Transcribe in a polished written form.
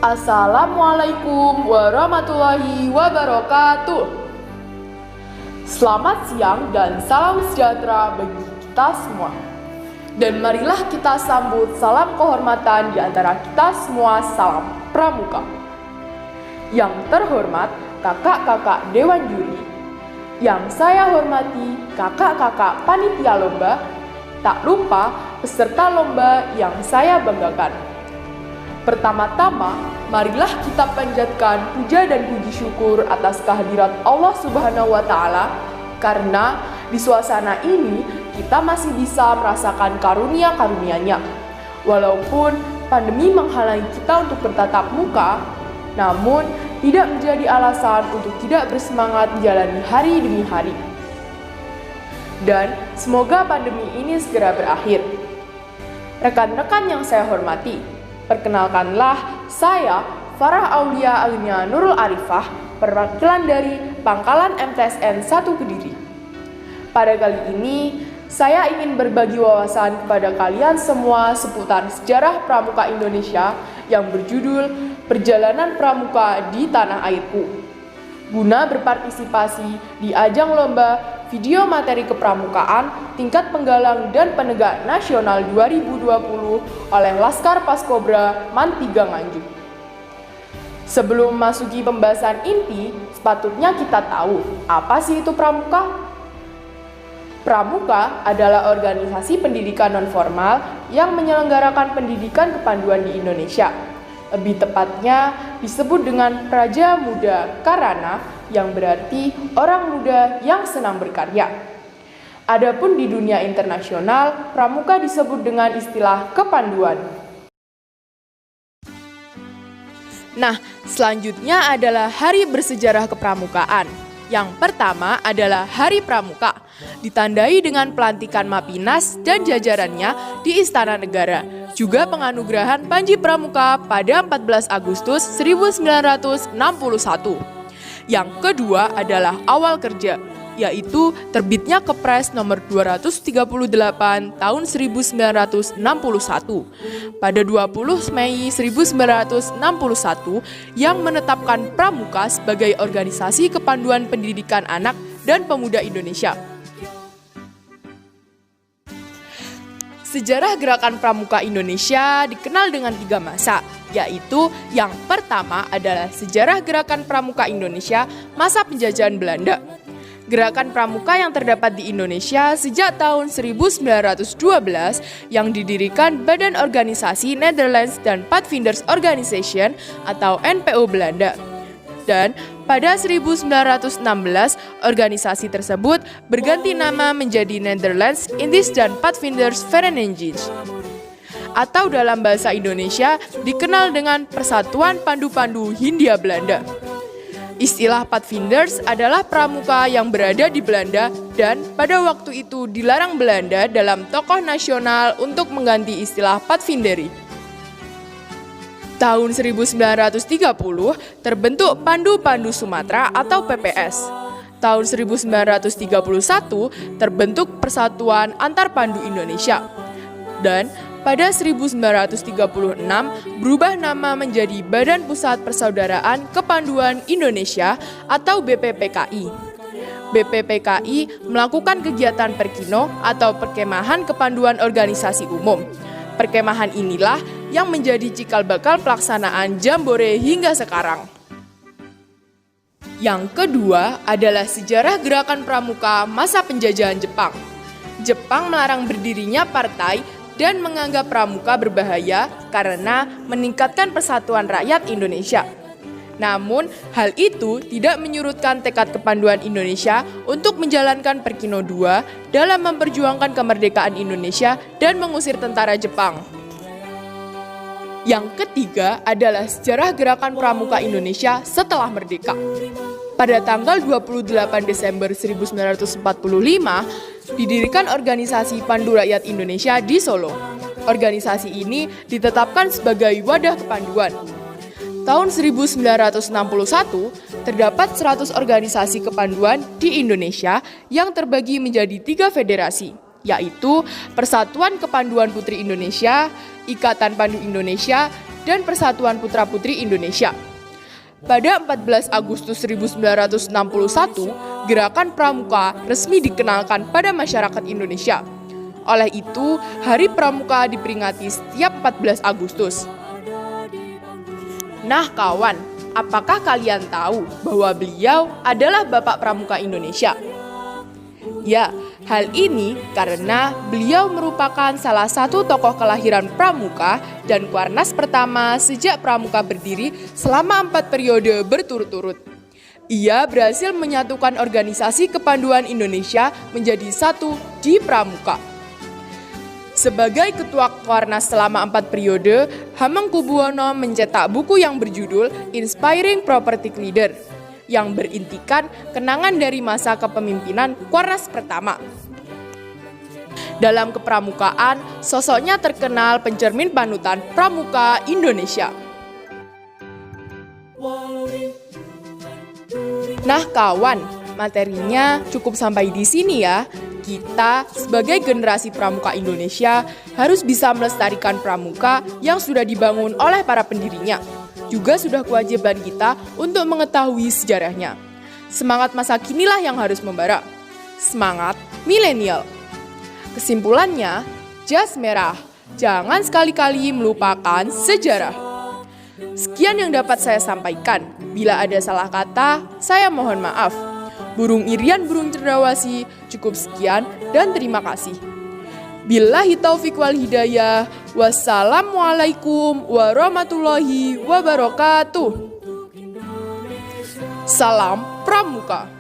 Assalamualaikum warahmatullahi wabarakatuh. Selamat siang dan salam sejahtera bagi kita semua. Dan marilah kita sambut salam kehormatan di antara kita semua, salam pramuka. Yang terhormat kakak-kakak Dewan Juri, yang saya hormati kakak-kakak panitia lomba, tak lupa peserta lomba yang saya banggakan. Pertama-tama, marilah kita panjatkan puja dan puji syukur atas kehadirat Allah Subhanahu wa Ta'ala, karena di suasana ini kita masih bisa merasakan karunia-karunia-Nya. Walaupun pandemi menghalangi kita untuk bertatap muka, namun tidak menjadi alasan untuk tidak bersemangat menjalani hari demi hari. Dan semoga pandemi ini segera berakhir. Rekan-rekan yang saya hormati, perkenalkanlah saya Farah Aulia Agnia Nurul Arifah, perwakilan dari Pangkalan MTSN 1 Kediri. Pada kali ini, saya ingin berbagi wawasan kepada kalian semua seputar sejarah pramuka Indonesia yang berjudul Perjalanan Pramuka di Tanah Airku, guna berpartisipasi di ajang lomba video materi kepramukaan tingkat penggalang dan penegak nasional 2020 oleh Laskar Paskobra Man 3 Nganjuk. Sebelum masuki pembahasan inti, sepatutnya kita tahu apa sih itu pramuka? Pramuka adalah organisasi pendidikan non-formal yang menyelenggarakan pendidikan kepanduan di Indonesia. Lebih tepatnya disebut dengan Praja Muda Karana, yang berarti orang muda yang senang berkarya. Adapun di dunia internasional, pramuka disebut dengan istilah kepanduan. Nah, selanjutnya adalah hari bersejarah kepramukaan. Yang pertama adalah Hari Pramuka, ditandai dengan pelantikan Mapinas dan jajarannya di Istana Negara, juga penganugerahan Panji Pramuka pada 14 Agustus 1961. Yang kedua adalah Awal Kerja, yaitu terbitnya Kepres nomor 238 tahun 1961 pada 20 Mei 1961 yang menetapkan pramuka sebagai organisasi kepanduan pendidikan anak dan pemuda Indonesia. Sejarah gerakan pramuka Indonesia dikenal dengan 3 masa, yaitu yang pertama adalah sejarah gerakan pramuka Indonesia masa penjajahan Belanda. Gerakan pramuka yang terdapat di Indonesia sejak tahun 1912 yang didirikan Badan Organisasi Netherlands dan Pathfinders Organization atau NPO Belanda. Dan pada 1916, organisasi tersebut berganti nama menjadi Netherlands Indies dan Pathfinders Vereniging, atau dalam bahasa Indonesia dikenal dengan Persatuan Pandu-Pandu Hindia Belanda. Istilah Pathfinders adalah pramuka yang berada di Belanda dan pada waktu itu dilarang Belanda dalam tokoh nasional untuk mengganti istilah Pathfinderi. Tahun 1930 terbentuk Pandu-Pandu Sumatera atau PPS. Tahun 1931 terbentuk Persatuan Antar Pandu Indonesia. Dan pada 1936 berubah nama menjadi Badan Pusat Persaudaraan Kepanduan Indonesia atau BPPKI. BPPKI melakukan kegiatan perkino atau perkemahan kepanduan organisasi umum. Perkemahan inilah yang menjadi cikal bakal pelaksanaan Jambore hingga sekarang. Yang kedua adalah sejarah gerakan pramuka masa penjajahan Jepang. Jepang melarang berdirinya partai dan menganggap pramuka berbahaya karena meningkatkan persatuan rakyat Indonesia. Namun, hal itu tidak menyurutkan tekad kepanduan Indonesia untuk menjalankan Perkino II dalam memperjuangkan kemerdekaan Indonesia dan mengusir tentara Jepang. Yang ketiga adalah sejarah gerakan pramuka Indonesia setelah merdeka. Pada tanggal 28 Desember 1945, didirikan organisasi Pandu Rakyat Indonesia di Solo. Organisasi ini ditetapkan sebagai wadah kepanduan. Tahun 1961, terdapat 100 organisasi kepanduan di Indonesia yang terbagi menjadi 3 federasi, yaitu Persatuan Kepanduan Putri Indonesia, Ikatan Pandu Indonesia, dan Persatuan Putra-Putri Indonesia. Pada 14 Agustus 1961, Gerakan Pramuka resmi dikenalkan pada masyarakat Indonesia. Oleh itu, Hari Pramuka diperingati setiap 14 Agustus. Nah kawan, apakah kalian tahu bahwa beliau adalah Bapak Pramuka Indonesia? Ya, hal ini karena beliau merupakan salah satu tokoh kelahiran Pramuka dan Kuarnas pertama sejak Pramuka berdiri selama 4 periode berturut-turut. Ia berhasil menyatukan organisasi kepanduan Indonesia menjadi satu di Pramuka. Sebagai ketua Kuarnas selama 4 periode, Hamengkubuwono mencetak buku yang berjudul Inspiring Prophetic Leader, yang berintikan kenangan dari masa kepemimpinan Kuarnas pertama. Dalam kepramukaan, sosoknya terkenal pencermin panutan pramuka Indonesia. Nah kawan, materinya cukup sampai di sini ya. Kita sebagai generasi pramuka Indonesia harus bisa melestarikan pramuka yang sudah dibangun oleh para pendirinya. Juga sudah kewajiban kita untuk mengetahui sejarahnya. Semangat masa kinilah yang harus membara. Semangat milenial. Kesimpulannya, jas merah. Jangan sekali-kali melupakan sejarah. Sekian yang dapat saya sampaikan. Bila ada salah kata, saya mohon maaf. Burung Irian Burung Cendrawasih, cukup sekian dan terima kasih. Billahi taufiq wal hidayah. Wassalamualaikum warahmatullahi wabarakatuh. Salam Pramuka.